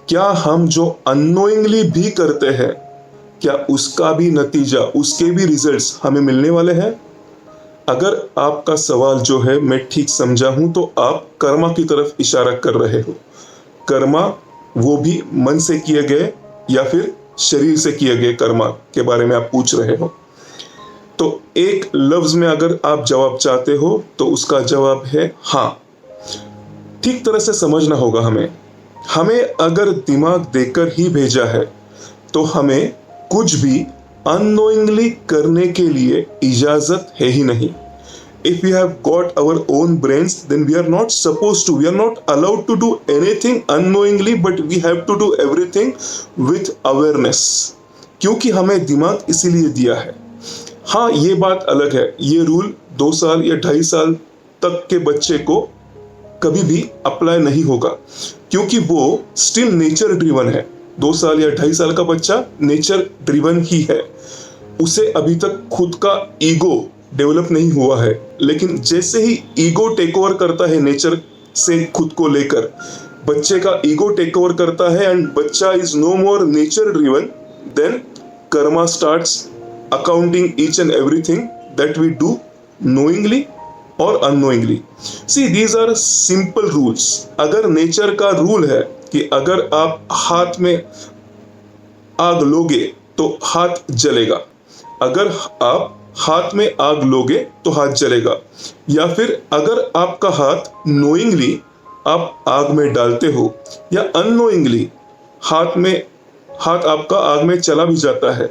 क्या हम जो अननोइंगली भी करते हैं, क्या उसका भी नतीजा, उसके भी रिजल्ट्स हमें मिलने वाले हैं? अगर आपका सवाल जो है मैं ठीक समझा हूं तो आप कर्मा की तरफ इशारा कर रहे हो। कर्मा वो भी मन से किए गए या फिर शरीर से किए गए कर्मा के बारे में आप पूछ रहे हो। तो एक लफ्ज में अगर आप जवाब चाहते हो तो उसका जवाब है हाँ। ठीक तरह से समझना होगा हमें। हमें अगर दिमाग देकर ही भेजा है तो हमें कुछ भी अननोइंगली करने के लिए इजाजत है ही नहीं। If we have got our own brains, then we are not supposed to, we are not allowed to do anything unknowingly, but we have to do everything with awareness. क्योंकि हमें दिमाग इसीलिए दिया है। हाँ, ये बात अलग है, ये रूल 2 साल या 2.5 साल तक के बच्चे को कभी भी अप्लाई नहीं होगा, क्योंकि वो स्टिल नेचर ड्रिवन है। 2 साल या 2.5 साल का बच्चा नेचर ड्रिवन ही है। उसे अभी तक खुद का ईगो डेवलप नहीं हुआ है। लेकिन जैसे ही ईगो टेक ओवर करता है नेचर से खुद को लेकर, बच्चे का ईगो टेक ओवर करता है एंड बच्चा is no more nature driven, then karma starts accounting each and everything that we do knowingly और unknowingly. See, these are simple rules. अगर नेचर का रूल है कि अगर आप हाथ में आग लोगे तो हाथ जलेगा, अगर आप हाथ में आग लोगे तो हाथ जलेगा, या फिर अगर आपका हाथ नोइंगली आप आग में डालते हो या अननोइंगली हाथ आपका आग में चला भी जाता है,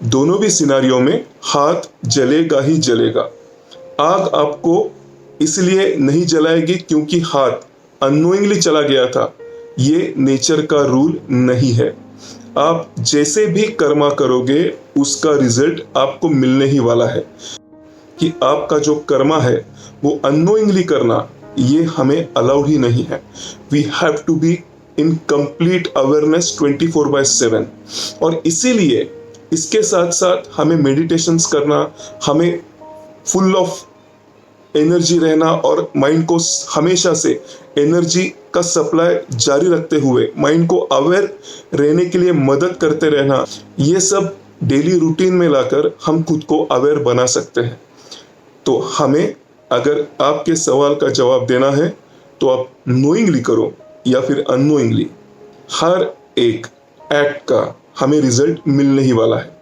दोनों भी सिनारियों में हाथ जलेगा ही जलेगा। आग आपको इसलिए नहीं जलाएगी क्योंकि हाथ अननोइंगली चला गया था, ये नेचर का रूल नहीं है। आप जैसे भी कर्मा करोगे उसका रिजल्ट आपको मिलने ही वाला है। कि आपका जो कर्मा है वो अननोइंगली करना, ये हमें अलाउड ही नहीं है। We have to be in complete awareness 24/7। और इसीलिए इसके साथ साथ हमें मेडिटेशंस करना, हमें फुल ऑफ एनर्जी रहना और माइंड को हमेशा से एनर्जी का सप्लाई जारी रखते हुए माइंड को अवेयर रहने के लिए मदद करते रहना, ये सब डेली रूटीन में लाकर हम खुद को अवेयर बना सकते हैं। तो हमें अगर आपके सवाल का जवाब देना है तो आप नोइंगली करो या फिर अननोइंगली, हर एक एक्ट का हमें रिजल्ट मिलने ही वाला है।